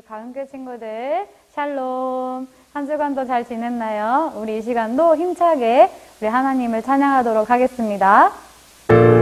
가은교회 친구들 샬롬. 한 주간도 잘 지냈나요? 우리 이 시간도 힘차게 우리 하나님을 찬양하도록 하겠습니다. 우리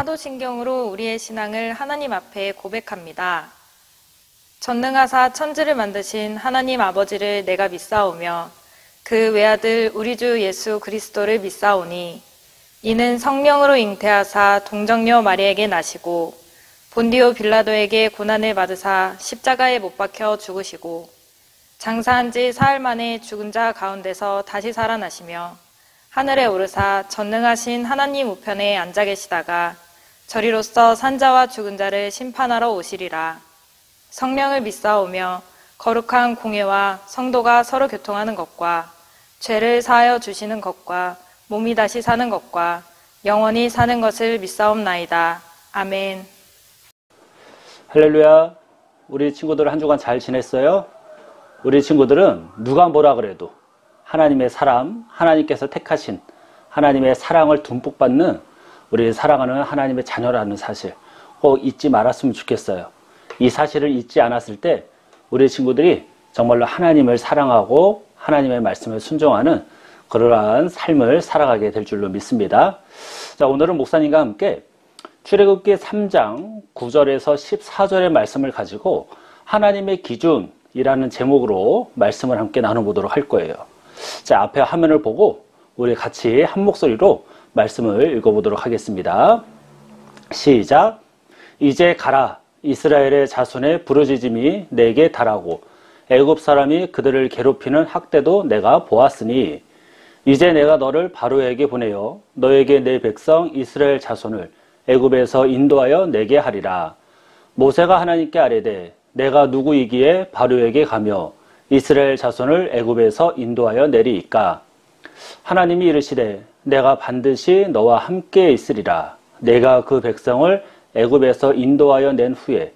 사도신경으로 우리의 신앙을 하나님 앞에 고백합니다. 전능하사 천지를 만드신 하나님 아버지를 내가 믿사오며 그 외아들 우리 주 예수 그리스도를 믿사오니 이는 성령으로 잉태하사 동정녀 마리에게 나시고 본디오 빌라도에게 고난을 받으사 십자가에 못 박혀 죽으시고 장사한 지 사흘 만에 죽은 자 가운데서 다시 살아나시며 하늘에 오르사 전능하신 하나님 우편에 앉아 계시다가 저리로서 산자와 죽은 자를 심판하러 오시리라. 성령을 믿사오며 거룩한 공예와 성도가 서로 교통하는 것과 죄를 사하여 주시는 것과 몸이 다시 사는 것과 영원히 사는 것을 믿사옵나이다. 아멘. 할렐루야. 우리 친구들 한 주간 잘 지냈어요? 우리 친구들은 누가 뭐라 그래도 하나님의 사람, 하나님께서 택하신 하나님의 사랑을 듬뿍 받는 우리 사랑하는 하나님의 자녀라는 사실 꼭 잊지 말았으면 좋겠어요. 이 사실을 잊지 않았을 때 우리 친구들이 정말로 하나님을 사랑하고 하나님의 말씀을 순종하는 그러한 삶을 살아가게 될 줄로 믿습니다. 자, 오늘은 목사님과 함께 출애굽기 3장 9절에서 14절의 말씀을 가지고 하나님의 기준이라는 제목으로 말씀을 함께 나눠보도록 할 거예요. 자, 앞에 화면을 보고 우리 같이 한 목소리로 말씀을 읽어보도록 하겠습니다. 시작. 이제 가라. 이스라엘의 자손의 부르짖음이 내게 달하고 애굽 사람이 그들을 괴롭히는 학대도 내가 보았으니 이제 내가 너를 바로에게 보내어 너에게 내 백성 이스라엘 자손을 애굽에서 인도하여 내게 하리라. 모세가 하나님께 아뢰되 내가 누구이기에 바로에게 가며 이스라엘 자손을 애굽에서 인도하여 내리이까. 하나님이 이르시되 내가 반드시 너와 함께 있으리라. 내가 그 백성을 애굽에서 인도하여 낸 후에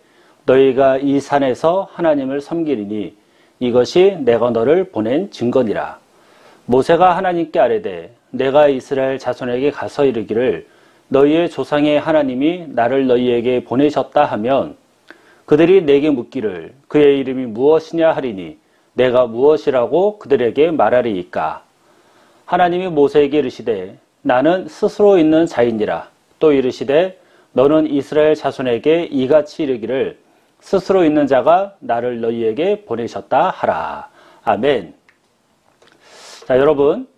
너희가 이 산에서 하나님을 섬기리니 이것이 내가 너를 보낸 증거니라. 모세가 하나님께 아뢰되 내가 이스라엘 자손에게 가서 이르기를 너희의 조상의 하나님이 나를 너희에게 보내셨다 하면 그들이 내게 묻기를 그의 이름이 무엇이냐 하리니 내가 무엇이라고 그들에게 말하리이까. 하나님이 모세에게 이르시되 나는 스스로 있는 자이니라. 또 이르시되 너는 이스라엘 자손에게 이같이 이르기를 스스로 있는 자가 나를 너희에게 보내셨다 하라. 아멘. 자, 여러분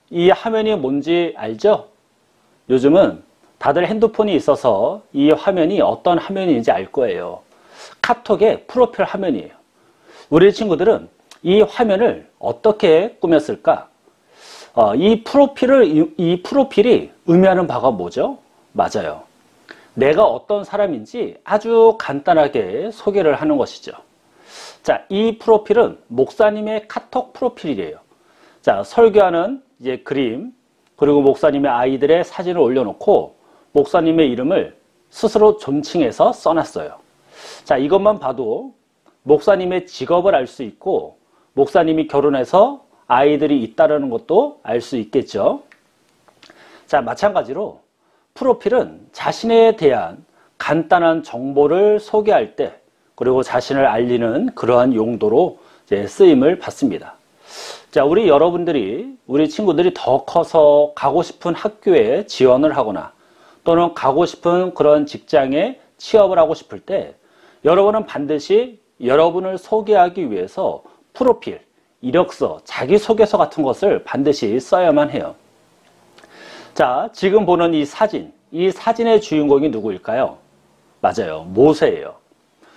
이 화면이 뭔지 알죠? 요즘은 다들 핸드폰이 있어서 이 화면이 어떤 화면인지 알 거예요. 카톡의 프로필 화면이에요. 우리 친구들은 이 화면을 어떻게 꾸몄을까? 이 프로필이 의미하는 바가 뭐죠? 맞아요. 내가 어떤 사람인지 아주 간단하게 소개를 하는 것이죠. 자, 이 프로필은 목사님의 카톡 프로필이래요. 자, 설교하는 이제 그림, 그리고 목사님의 아이들의 사진을 올려놓고 목사님의 이름을 스스로 존칭해서 써놨어요. 자, 이것만 봐도 목사님의 직업을 알 수 있고 목사님이 결혼해서 아이들이 있다는 것도 알 수 있겠죠. 자, 마찬가지로 프로필은 자신에 대한 간단한 정보를 소개할 때 그리고 자신을 알리는 그러한 용도로 이제 쓰임을 받습니다. 자, 우리 친구들이 더 커서 가고 싶은 학교에 지원을 하거나 또는 가고 싶은 그런 직장에 취업을 하고 싶을 때 여러분은 반드시 여러분을 소개하기 위해서 프로필, 이력서, 자기소개서 같은 것을 반드시 써야만 해요. 자, 지금 보는 이 사진의 주인공이 누구일까요? 맞아요. 모세예요.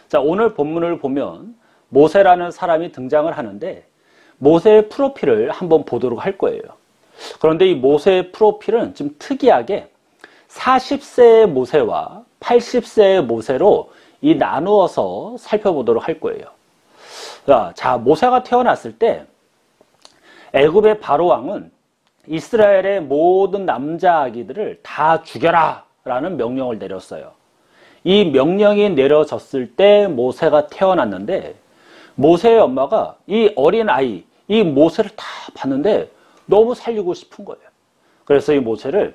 자, 오늘 본문을 보면 모세라는 사람이 등장을 하는데 모세의 프로필을 한번 보도록 할 거예요. 그런데 이 모세의 프로필은 좀 특이하게 40세의 모세와 80세의 모세로 이 나누어서 살펴보도록 할 거예요. 자, 모세가 태어났을 때 애굽의 바로 왕은 이스라엘의 모든 남자 아기들을 다 죽여라 라는 명령을 내렸어요. 이 명령이 내려졌을 때 모세가 태어났는데 모세의 엄마가 이 어린 아이, 이 모세를 다 봤는데 너무 살리고 싶은 거예요. 그래서 이 모세를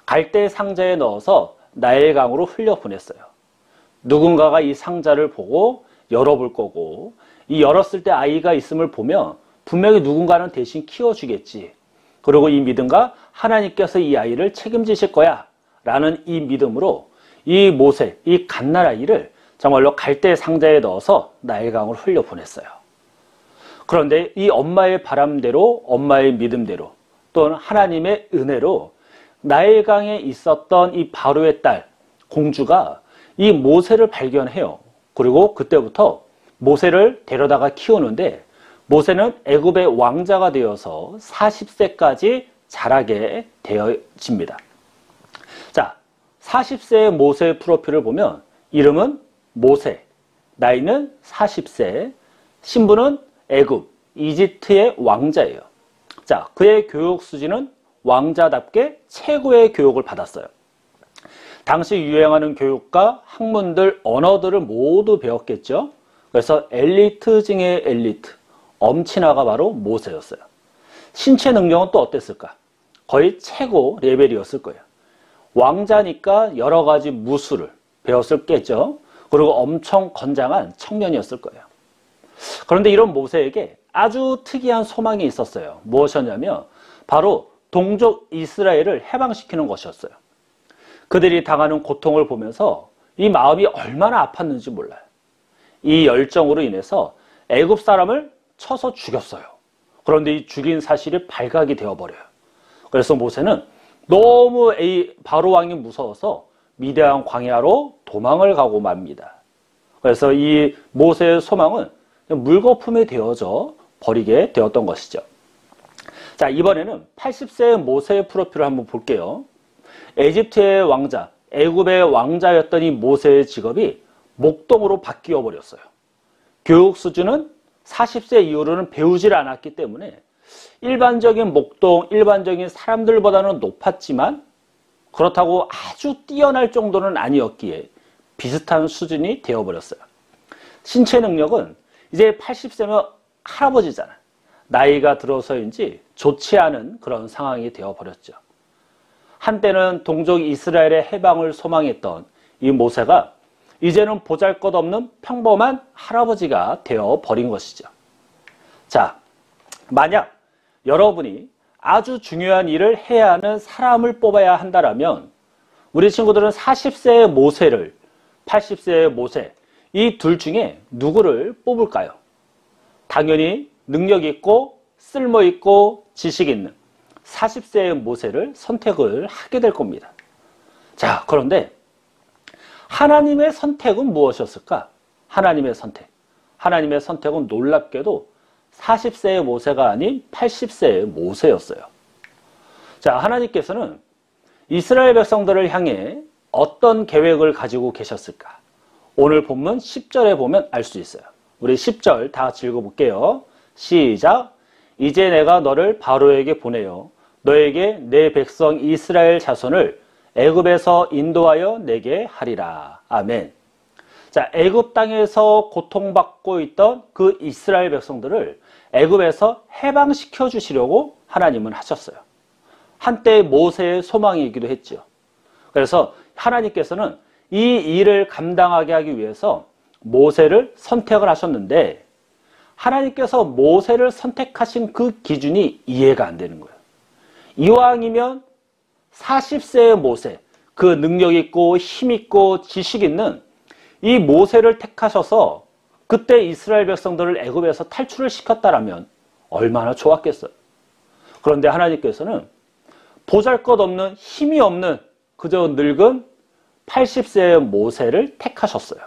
갈대 상자에 넣어서 나일강으로 흘려보냈어요. 누군가가 이 상자를 보고 열어볼 거고 이 열었을 때 아이가 있음을 보면 분명히 누군가는 대신 키워주겠지. 그리고 이 믿음과 하나님께서 이 아이를 책임지실 거야 라는 이 믿음으로 이 모세, 이 갓난아기를 정말로 갈대 상자에 넣어서 나일강을 흘려보냈어요. 그런데 이 엄마의 바람대로, 엄마의 믿음대로, 또는 하나님의 은혜로 나일강에 있었던 이 바로의 딸 공주가 이 모세를 발견해요. 그리고 그때부터 모세를 데려다가 키우는데 모세는 애굽의 왕자가 되어서 40세까지 자라게 되어집니다. 자, 40세의 모세의 프로필을 보면 이름은 모세, 나이는 40세, 신분은 애굽, 이집트의 왕자예요. 자, 그의 교육 수준은 왕자답게 최고의 교육을 받았어요. 당시 유행하는 교육과 학문들, 언어들을 모두 배웠겠죠. 그래서 엘리트 중에 엘리트, 엄친아가 바로 모세였어요. 신체 능력은 또 어땠을까? 거의 최고 레벨이었을 거예요. 왕자니까 여러 가지 무술을 배웠을겠죠. 그리고 엄청 건장한 청년이었을 거예요. 그런데 이런 모세에게 아주 특이한 소망이 있었어요. 무엇이었냐면 바로 동족 이스라엘을 해방시키는 것이었어요. 그들이 당하는 고통을 보면서 이 마음이 얼마나 아팠는지 몰라요. 이 열정으로 인해서 애굽 사람을 쳐서 죽였어요. 그런데 이 죽인 사실이 발각이 되어버려요. 그래서 모세는 너무 바로 왕이 무서워서 미디안 광야로 도망을 가고 맙니다. 그래서 이 모세의 소망은 물거품이 되어져 버리게 되었던 것이죠. 자, 이번에는 80세의 모세의 프로필을 한번 볼게요. 에집트의 왕자, 애굽의 왕자였던 이 모세의 직업이 목동으로 바뀌어 버렸어요. 교육 수준은 40세 이후로는 배우질 않았기 때문에 일반적인 목동, 일반적인 사람들보다는 높았지만 그렇다고 아주 뛰어날 정도는 아니었기에 비슷한 수준이 되어버렸어요. 신체 능력은 이제 80세면 할아버지잖아. 나이가 들어서인지 좋지 않은 그런 상황이 되어버렸죠. 한때는 동족 이스라엘의 해방을 소망했던 이 모세가 이제는 보잘것없는 평범한 할아버지가 되어버린 것이죠. 자, 만약 여러분이 아주 중요한 일을 해야 하는 사람을 뽑아야 한다면 우리 친구들은 40세의 모세를 80세의 모세 이 둘 중에 누구를 뽑을까요? 당연히 능력 있고 쓸모 있고 지식 있는 40세의 모세를 선택을 하게 될 겁니다. 자, 그런데 하나님의 선택은 무엇이었을까? 하나님의 선택. 하나님의 선택은 놀랍게도 40세의 모세가 아닌 80세의 모세였어요. 자, 하나님께서는 이스라엘 백성들을 향해 어떤 계획을 가지고 계셨을까? 오늘 본문 10절에 보면 알 수 있어요. 우리 10절 다 같이 읽어볼게요. 시작. 이제 내가 너를 바로에게 보내어 너에게 내 백성 이스라엘 자손을 애굽에서 인도하여 내게 하리라. 아멘. 자, 애굽 땅에서 고통받고 있던 그 이스라엘 백성들을 애굽에서 해방시켜 주시려고 하나님은 하셨어요. 한때 모세의 소망이기도 했죠. 그래서 하나님께서는 이 일을 감당하게 하기 위해서 모세를 선택을 하셨는데 하나님께서 모세를 선택하신 그 기준이 이해가 안 되는 거예요. 이왕이면 40세의 모세, 그 능력 있고 힘 있고 지식 있는 이 모세를 택하셔서 그때 이스라엘 백성들을 애굽에서 탈출을 시켰다라면 얼마나 좋았겠어요. 그런데 하나님께서는 보잘것없는 힘이 없는 그저 늙은 80세의 모세를 택하셨어요.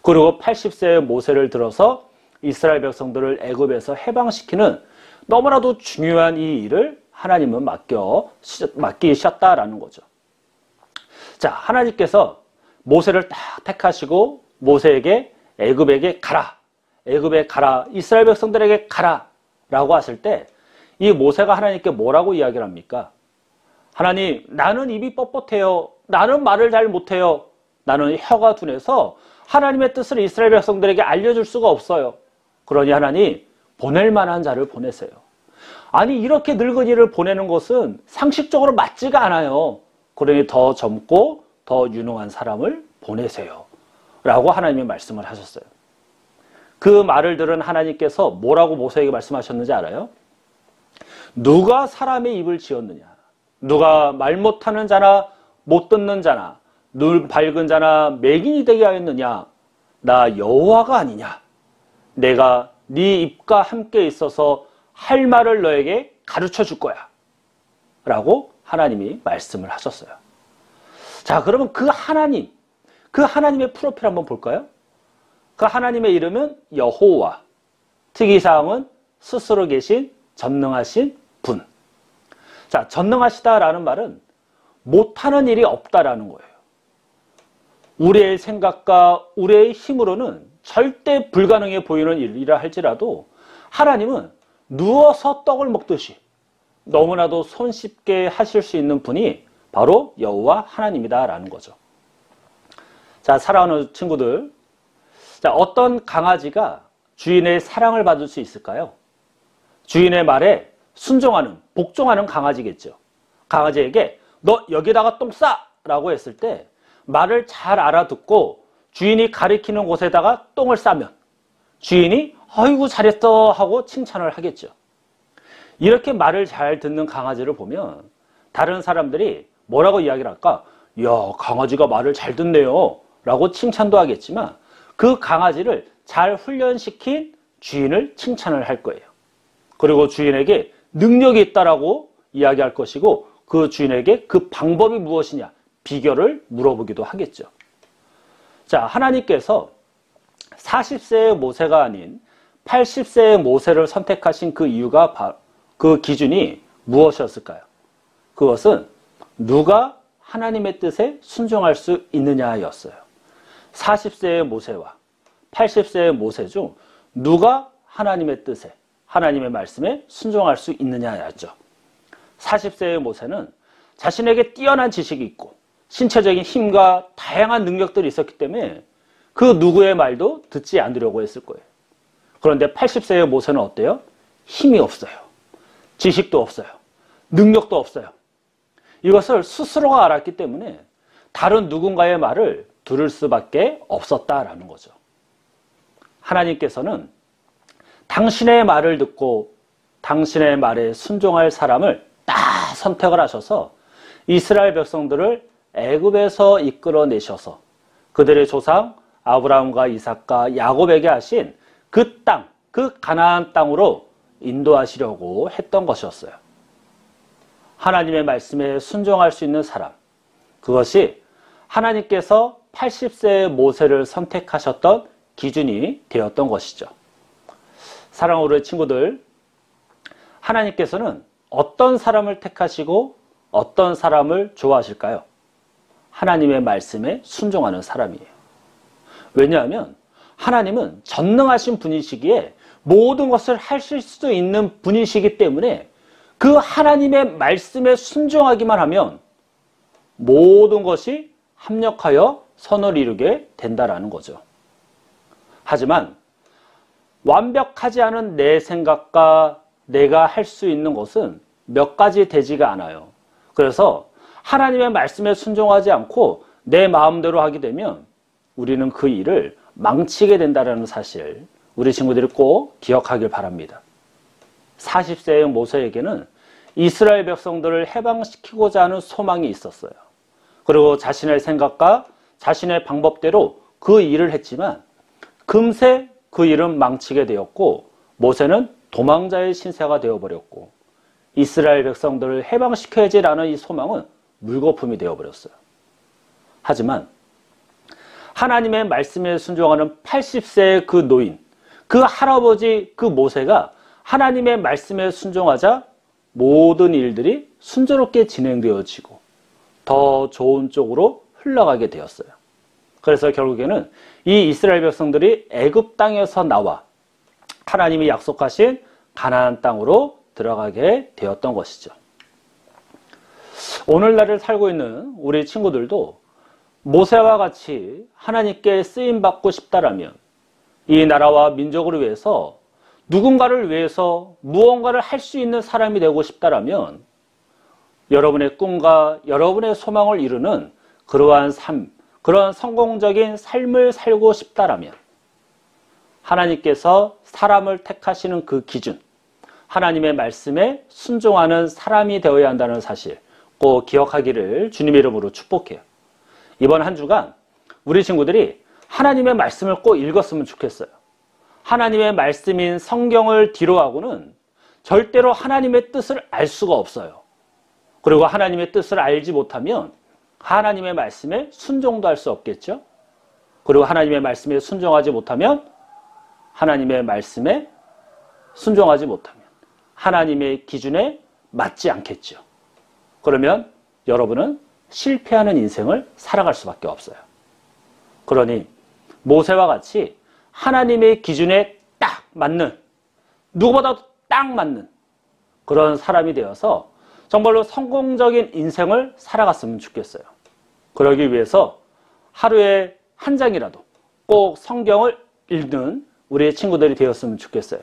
그리고 80세의 모세를 들어서 이스라엘 백성들을 애굽에서 해방시키는 너무나도 중요한 이 일을 하나님은 맡기셨다라는 거죠. 자, 하나님께서 모세를 딱 택하시고 모세에게 애굽에게 가라. 애굽에 가라. 이스라엘 백성들에게 가라. 라고 하실 때 이 모세가 하나님께 뭐라고 이야기를 합니까? 하나님, 나는 입이 뻣뻣해요. 나는 말을 잘 못해요. 나는 혀가 둔해서 하나님의 뜻을 이스라엘 백성들에게 알려줄 수가 없어요. 그러니 하나님, 보낼 만한 자를 보내세요. 아니, 이렇게 늙은이를 보내는 것은 상식적으로 맞지가 않아요. 그러니 더 젊고 더 유능한 사람을 보내세요. 라고 하나님이 말씀을 하셨어요. 그 말을 들은 하나님께서 뭐라고 모세에게 말씀하셨는지 알아요? 누가 사람의 입을 지었느냐? 누가 말 못하는 자나 못 듣는 자나 눈 밝은 자나 맹인이 되게 하였느냐? 나 여호와가 아니냐? 내가 네 입과 함께 있어서 할 말을 너에게 가르쳐 줄 거야 라고 하나님이 말씀을 하셨어요. 자, 그러면 그 하나님의 프로필 한번 볼까요? 그 하나님의 이름은 여호와. 특이사항은 스스로 계신 전능하신 분. 자, 전능하시다라는 말은 못하는 일이 없다라는 거예요. 우리의 생각과 우리의 힘으로는 절대 불가능해 보이는 일이라 할지라도 하나님은 누워서 떡을 먹듯이 너무나도 손쉽게 하실 수 있는 분이 바로 여호와 하나님이다라는 거죠. 자, 사랑하는 친구들, 자, 어떤 강아지가 주인의 사랑을 받을 수 있을까요? 주인의 말에 순종하는, 복종하는 강아지겠죠. 강아지에게 너 여기다가 똥 싸! 라고 했을 때 말을 잘 알아듣고 주인이 가리키는 곳에다가 똥을 싸면 주인이 아이고 잘했어 하고 칭찬을 하겠죠. 이렇게 말을 잘 듣는 강아지를 보면 다른 사람들이 뭐라고 이야기를 할까? 이야, 강아지가 말을 잘 듣네요 라고 칭찬도 하겠지만 그 강아지를 잘 훈련시킨 주인을 칭찬을 할 거예요. 그리고 주인에게 능력이 있다라고 이야기할 것이고 그 주인에게 그 방법이 무엇이냐 비결을 물어보기도 하겠죠. 자, 하나님께서 40세의 모세가 아닌 80세의 모세를 선택하신 그 이유가 그 기준이 무엇이었을까요? 그것은 누가 하나님의 뜻에 순종할 수 있느냐였어요. 40세의 모세와 80세의 모세 중 누가 하나님의 뜻에 하나님의 말씀에 순종할 수 있느냐였죠. 40세의 모세는 자신에게 뛰어난 지식이 있고 신체적인 힘과 다양한 능력들이 있었기 때문에 그 누구의 말도 듣지 않으려고 했을 거예요. 그런데 80세의 모세는 어때요? 힘이 없어요. 지식도 없어요. 능력도 없어요. 이것을 스스로가 알았기 때문에 다른 누군가의 말을 들을 수밖에 없었다라는 거죠. 하나님께서는 당신의 말을 듣고 당신의 말에 순종할 사람을 딱 선택을 하셔서 이스라엘 백성들을 애굽에서 이끌어내셔서 그들의 조상 아브라함과 이삭과 야곱에게 하신 그 땅, 그 가나안 땅으로 인도하시려고 했던 것이었어요. 하나님의 말씀에 순종할 수 있는 사람, 그것이 하나님께서 80세의 모세를 선택하셨던 기준이 되었던 것이죠. 사랑하는 친구들, 하나님께서는 어떤 사람을 택하시고 어떤 사람을 좋아하실까요? 하나님의 말씀에 순종하는 사람이에요. 왜냐하면 하나님은 전능하신 분이시기에 모든 것을 하실 수 있는 분이시기 때문에 그 하나님의 말씀에 순종하기만 하면 모든 것이 합력하여 선을 이루게 된다라는 거죠. 하지만 완벽하지 않은 내 생각과 내가 할 수 있는 것은 몇 가지 되지가 않아요. 그래서 하나님의 말씀에 순종하지 않고 내 마음대로 하게 되면 우리는 그 일을 망치게 된다는 사실, 우리 친구들이 꼭 기억하길 바랍니다. 40세의 모세에게는 이스라엘 백성들을 해방시키고자 하는 소망이 있었어요. 그리고 자신의 생각과 자신의 방법대로 그 일을 했지만 금세 그 일은 망치게 되었고 모세는 도망자의 신세가 되어버렸고 이스라엘 백성들을 해방시켜야지라는 이 소망은 물거품이 되어버렸어요. 하지만 하나님의 말씀에 순종하는 80세의 그 노인, 그 할아버지, 그 모세가 하나님의 말씀에 순종하자 모든 일들이 순조롭게 진행되어지고 더 좋은 쪽으로 흘러가게 되었어요. 그래서 결국에는 이 이스라엘 백성들이 애굽 땅에서 나와 하나님이 약속하신 가나안 땅으로 들어가게 되었던 것이죠. 오늘날을 살고 있는 우리 친구들도 모세와 같이 하나님께 쓰임받고 싶다라면 이 나라와 민족을 위해서 누군가를 위해서 무언가를 할 수 있는 사람이 되고 싶다라면 여러분의 꿈과 여러분의 소망을 이루는 그러한 삶, 그런 성공적인 삶을 살고 싶다라면 하나님께서 사람을 택하시는 그 기준, 하나님의 말씀에 순종하는 사람이 되어야 한다는 사실 꼭 기억하기를 주님의 이름으로 축복해요. 이번 한 주간 우리 친구들이 하나님의 말씀을 꼭 읽었으면 좋겠어요. 하나님의 말씀인 성경을 뒤로하고는 절대로 하나님의 뜻을 알 수가 없어요. 그리고 하나님의 뜻을 알지 못하면 하나님의 말씀에 순종도 할 수 없겠죠. 그리고 하나님의 말씀에 순종하지 못하면 하나님의 말씀에 순종하지 못하면 하나님의 기준에 맞지 않겠죠. 그러면 여러분은 실패하는 인생을 살아갈 수밖에 없어요. 그러니 모세와 같이 하나님의 기준에 딱 맞는, 누구보다도 딱 맞는 그런 사람이 되어서 정말로 성공적인 인생을 살아갔으면 좋겠어요. 그러기 위해서 하루에 한 장이라도 꼭 성경을 읽는 우리의 친구들이 되었으면 좋겠어요.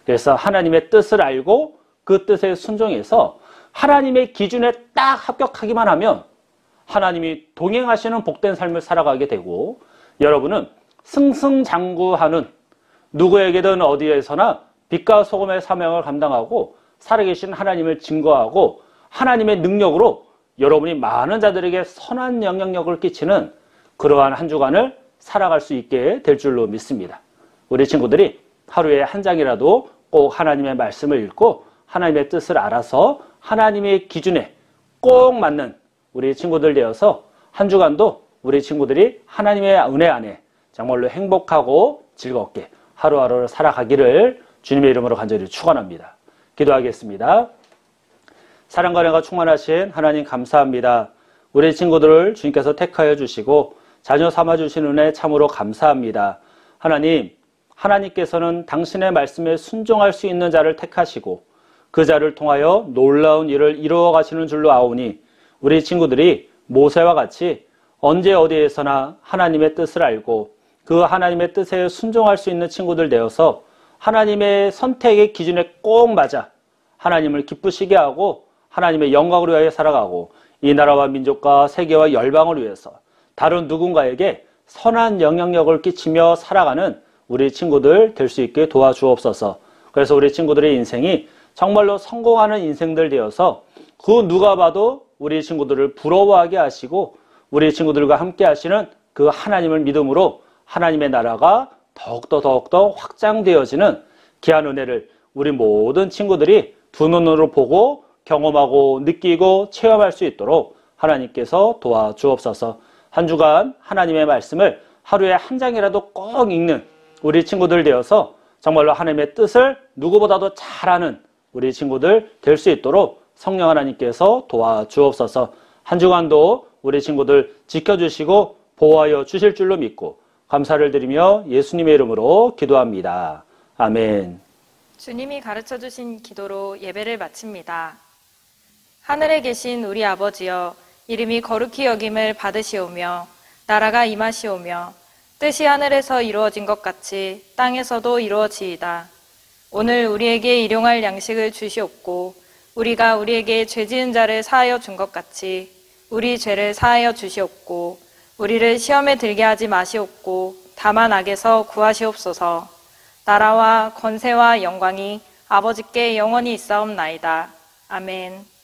그래서 하나님의 뜻을 알고 그 뜻에 순종해서 하나님의 기준에 딱 합격하기만 하면 하나님이 동행하시는 복된 삶을 살아가게 되고, 여러분은 승승장구하는, 누구에게든 어디에서나 빛과 소금의 사명을 감당하고 살아계신 하나님을 증거하고 하나님의 능력으로 여러분이 많은 자들에게 선한 영향력을 끼치는 그러한 한 주간을 살아갈 수 있게 될 줄로 믿습니다. 우리 친구들이 하루에 한 장이라도 꼭 하나님의 말씀을 읽고 하나님의 뜻을 알아서 하나님의 기준에 꼭 맞는 우리 친구들 되어서 한 주간도 우리 친구들이 하나님의 은혜 안에 정말로 행복하고 즐겁게 하루하루를 살아가기를 주님의 이름으로 간절히 축원합니다. 기도하겠습니다. 사랑과 은혜가 충만하신 하나님 감사합니다. 우리 친구들을 주님께서 택하여 주시고 자녀 삼아주신 은혜 참으로 감사합니다. 하나님, 하나님께서는 당신의 말씀에 순종할 수 있는 자를 택하시고 그 자를 통하여 놀라운 일을 이루어 가시는 줄로 아오니, 우리 친구들이 모세와 같이 언제 어디에서나 하나님의 뜻을 알고 그 하나님의 뜻에 순종할 수 있는 친구들 되어서 하나님의 선택의 기준에 꼭 맞아 하나님을 기쁘시게 하고 하나님의 영광을 위하여 살아가고 이 나라와 민족과 세계와 열방을 위해서 다른 누군가에게 선한 영향력을 끼치며 살아가는 우리 친구들 될 수 있게 도와주옵소서. 그래서 우리 친구들의 인생이 정말로 성공하는 인생들 되어서 그 누가 봐도 우리 친구들을 부러워하게 하시고 우리 친구들과 함께 하시는 그 하나님을 믿음으로 하나님의 나라가 더욱더 확장되어지는 귀한 은혜를 우리 모든 친구들이 두 눈으로 보고 경험하고 느끼고 체험할 수 있도록 하나님께서 도와주옵소서. 한 주간 하나님의 말씀을 하루에 한 장이라도 꼭 읽는 우리 친구들 되어서 정말로 하나님의 뜻을 누구보다도 잘 아는 우리 친구들 될 수 있도록 성령 하나님께서 도와주옵소서. 한 주간도 우리 친구들 지켜주시고 보호하여 주실 줄로 믿고 감사를 드리며 예수님의 이름으로 기도합니다. 아멘. 주님이 가르쳐 주신 기도로 예배를 마칩니다. 하늘에 계신 우리 아버지여, 이름이 거룩히 여김을 받으시오며 나라가 임하시오며 뜻이 하늘에서 이루어진 것 같이 땅에서도 이루어지이다. 오늘 우리에게 일용할 양식을 주시옵고 우리가 우리에게 죄 지은 자를 사하여 준 것 같이 우리 죄를 사하여 주시옵고 우리를 시험에 들게 하지 마시옵고 다만 악에서 구하시옵소서. 나라와 권세와 영광이 아버지께 영원히 있사옵나이다. 아멘.